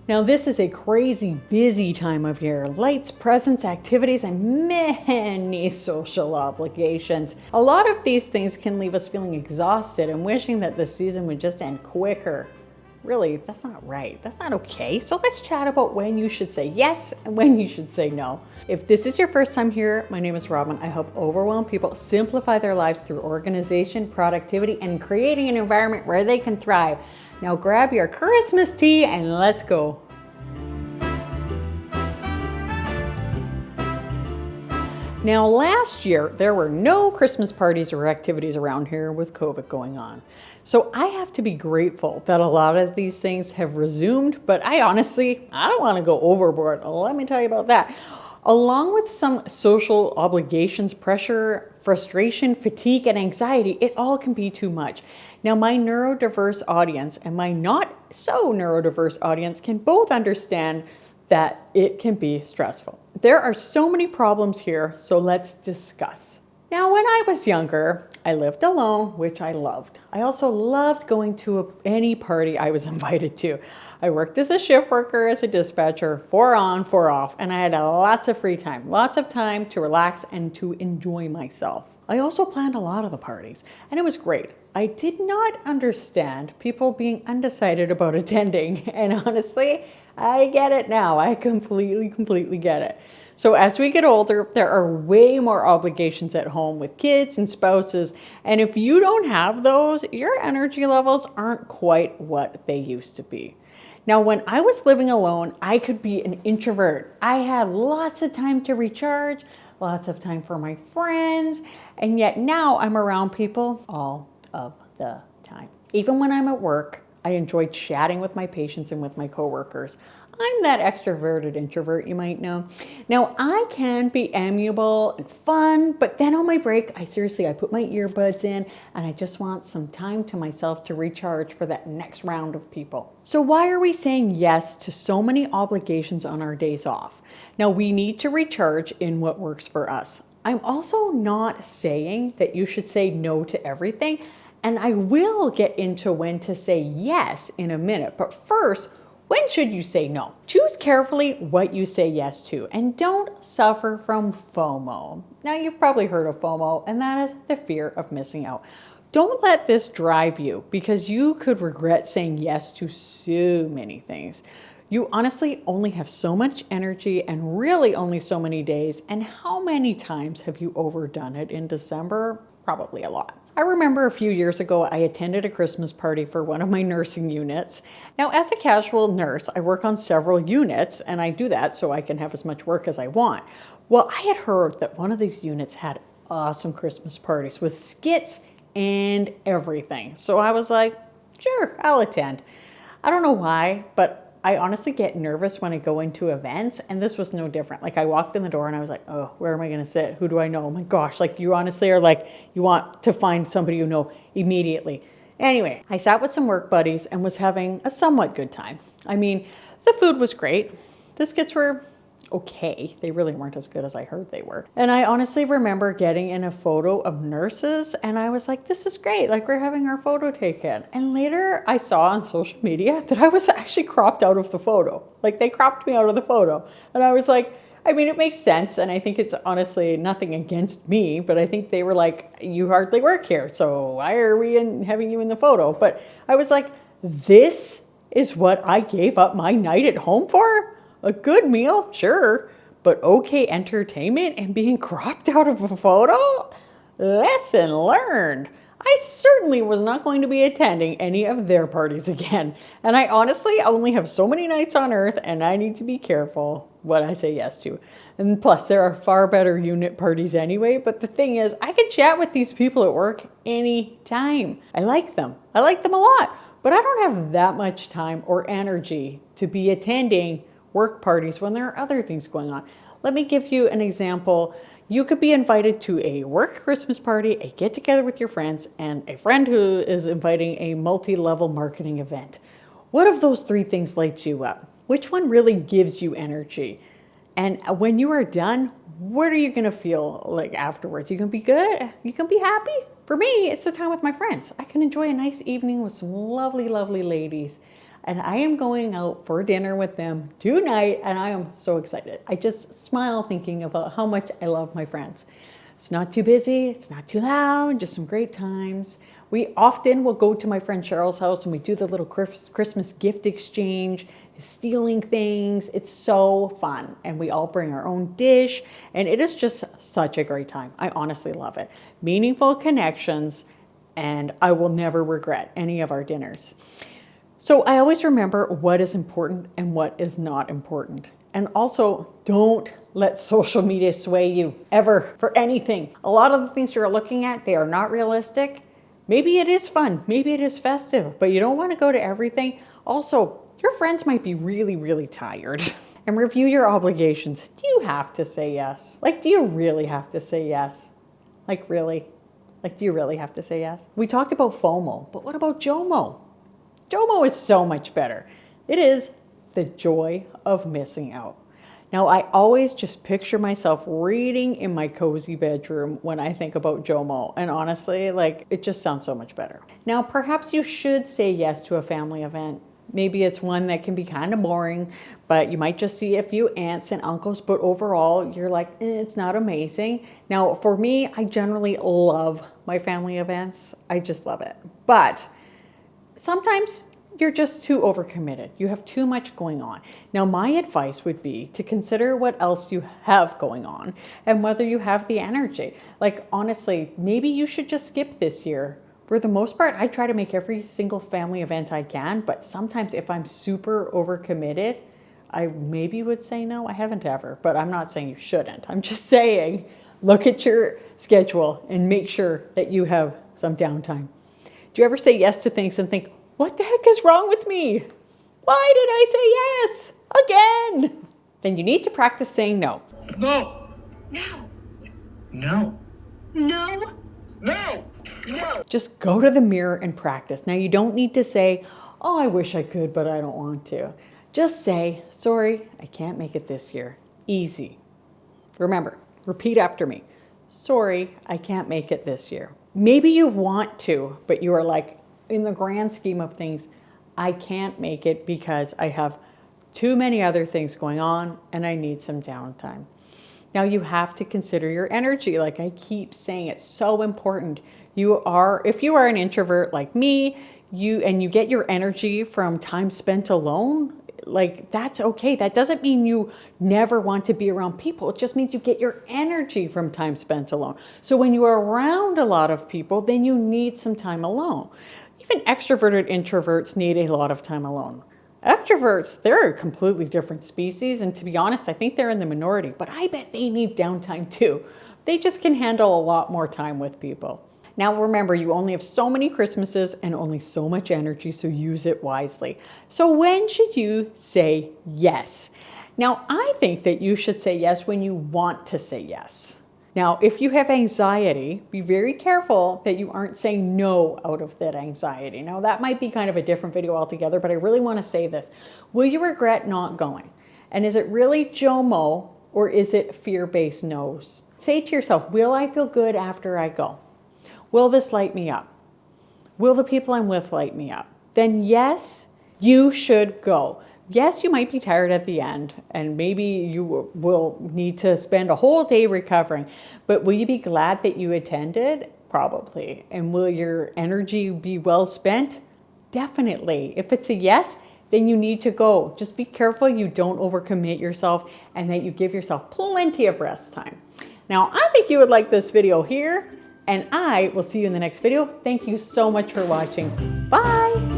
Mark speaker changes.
Speaker 1: Now, this is a crazy busy time of year. Lights, presents, activities, and many social obligations. A lot of these things can leave us feeling exhausted and wishing that the season would just end quicker. Really, that's not right. That's not okay. So let's chat about when you should say yes and when you should say no. If this is your first time here, my name is Robin. I help overwhelmed people simplify their lives through organization, productivity, and creating an environment where they can thrive. Now grab your Christmas tea and let's go. Now, last year, there were no Christmas parties or activities around here with COVID going on. So I have to be grateful that a lot of these things have resumed, but I don't want to go overboard. Let me tell you about that. Along with some social obligations, pressure, frustration, fatigue, and anxiety, it all can be too much. Now, my neurodiverse audience and my not so neurodiverse audience can both understand that it can be stressful. There are so many problems here, so let's discuss. Now, when I was younger, I lived alone, which I loved. I also loved going to any party I was invited to. I worked as a shift worker, as a dispatcher, 4 on, 4 off, and I had lots of free time, lots of time to relax and to enjoy myself. I also planned a lot of the parties, and it was great. I did not understand people being undecided about attending, and honestly, I get it now. I completely get it. So as we get older, there are way more obligations at home with kids and spouses, and if you don't have those, your energy levels aren't quite what they used to be. Now, when I was living alone, I could be an introvert. I had lots of time to recharge, lots of time for my friends, and yet now I'm around people all of the time. Even when I'm at work, I enjoy chatting with my patients and with my coworkers. I'm that extroverted introvert, you might know. Now, I can be amiable and fun, but then on my break, I put my earbuds in and I just want some time to myself to recharge for that next round of people. So why are we saying yes to so many obligations on our days off? Now, we need to recharge in what works for us. I'm also not saying that you should say no to everything, and I will get into when to say yes in a minute, but first, when should you say no? Choose carefully what you say yes to and don't suffer from FOMO. Now, you've probably heard of FOMO, and that is the fear of missing out. Don't let this drive you because you could regret saying yes to so many things. You honestly only have so much energy and really only so many days. And how many times have you overdone it in December? Probably a lot. I remember a few years ago, I attended a Christmas party for one of my nursing units. Now, as a casual nurse, I work on several units, and I do that so I can have as much work as I want. Well, I had heard that one of these units had awesome Christmas parties with skits and everything. So I was like, sure, I'll attend. I don't know why, but I honestly get nervous when I go into events, and this was no different. Like, I walked in the door and I was like, oh, where am I going to sit? Who do I know? Oh my gosh, like, you honestly are like, you want to find somebody you know immediately. Anyway, I sat with some work buddies and was having a somewhat good time. I mean, the food was great. The skits were okay. They really weren't as good as I heard they were. And I honestly remember getting in a photo of nurses and I was like, this is great. Like, we're having our photo taken. And later I saw on social media that I was actually cropped out of the photo. Like, they cropped me out of the photo. And I was like, I mean, it makes sense. And I think it's honestly nothing against me, but I think they were like, you hardly work here. So why are we having you in the photo? But I was like, this is what I gave up my night at home for? A good meal, sure, but okay entertainment and being cropped out of a photo? Lesson learned. I certainly was not going to be attending any of their parties again. And I honestly only have so many nights on earth and I need to be careful what I say yes to. And plus, there are far better unit parties anyway, but the thing is, I can chat with these people at work anytime. I like them a lot, but I don't have that much time or energy to be attending work parties when there are other things going on. Let me give you an example. You could be invited to a work Christmas party, a get together with your friends, and a friend who is inviting a multi-level marketing event. What of those 3 things lights you up? Which one really gives you energy? And when you are done, what are you gonna feel like afterwards? You can be good? You can be happy? For me, it's the time with my friends. I can enjoy a nice evening with some lovely, lovely ladies. and I am going out for dinner with them tonight, and I am so excited. I just smile thinking about how much I love my friends. It's not too busy, it's not too loud, just some great times. We often will go to my friend Cheryl's house and we do the little Christmas gift exchange, stealing things. It's so fun. And we all bring our own dish, and it is just such a great time. I honestly love it. Meaningful connections, and I will never regret any of our dinners. So I always remember what is important and what is not important. And also, don't let social media sway you ever for anything. A lot of the things you're looking at, they are not realistic. Maybe it is fun, maybe it is festive, but you don't want to go to everything. Also, your friends might be really, really tired. And review your obligations. Do you have to say yes? Like, do you really have to say yes? Like, really? Like, do you really have to say yes? We talked about FOMO, but what about JOMO? JOMO is so much better. It is the joy of missing out. Now, I always just picture myself reading in my cozy bedroom when I think about JOMO. And honestly, like, it just sounds so much better. Now, perhaps you should say yes to a family event. Maybe it's one that can be kind of boring, but you might just see a few aunts and uncles, but overall, you're like, it's not amazing. Now, for me, I generally love my family events. I just love it. But sometimes you're just too overcommitted. You have too much going on. Now, my advice would be to consider what else you have going on and whether you have the energy. Like, honestly, maybe you should just skip this year. For the most part, I try to make every single family event I can, but sometimes if I'm super overcommitted, I maybe would say no. I haven't ever, but I'm not saying you shouldn't. I'm just saying, look at your schedule and make sure that you have some downtime. Do you ever say yes to things and think, what the heck is wrong with me? Why did I say yes again? Then you need to practice saying no.
Speaker 2: No.
Speaker 3: No.
Speaker 2: No.
Speaker 3: No.
Speaker 2: No. No.
Speaker 1: Just go to the mirror and practice. Now, you don't need to say, oh, I wish I could, but I don't want to. Just say, sorry, I can't make it this year. Easy. Remember, repeat after me. Sorry, I can't make it this year. Maybe you want to, but you are like, in the grand scheme of things, I can't make it because I have too many other things going on and I need some downtime. Now, you have to consider your energy. Like I keep saying, it's so important. If you are an introvert like me, you get your energy from time spent alone, like that's okay. That doesn't mean you never want to be around people. It just means you get your energy from time spent alone. So when you are around a lot of people, then you need some time alone. Even extroverted introverts need a lot of time alone. Extroverts, they're a completely different species. And to be honest, I think they're in the minority, but I bet they need downtime too. They just can handle a lot more time with people. Now remember, you only have so many Christmases and only so much energy, so use it wisely. So when should you say yes? Now, I think that you should say yes when you want to say yes. Now, if you have anxiety, be very careful that you aren't saying no out of that anxiety. Now, that might be kind of a different video altogether, but I really want to say this. Will you regret not going? And is it really JOMO or is it fear-based no's? Say to yourself, will I feel good after I go? Will this light me up? Will the people I'm with light me up? Then yes, you should go. Yes, you might be tired at the end and maybe you will need to spend a whole day recovering, but will you be glad that you attended? Probably. And will your energy be well spent? Definitely. If it's a yes, then you need to go. Just be careful you don't overcommit yourself and that you give yourself plenty of rest time. Now, I think you would like this video here, and I will see you in the next video. Thank you so much for watching. Bye.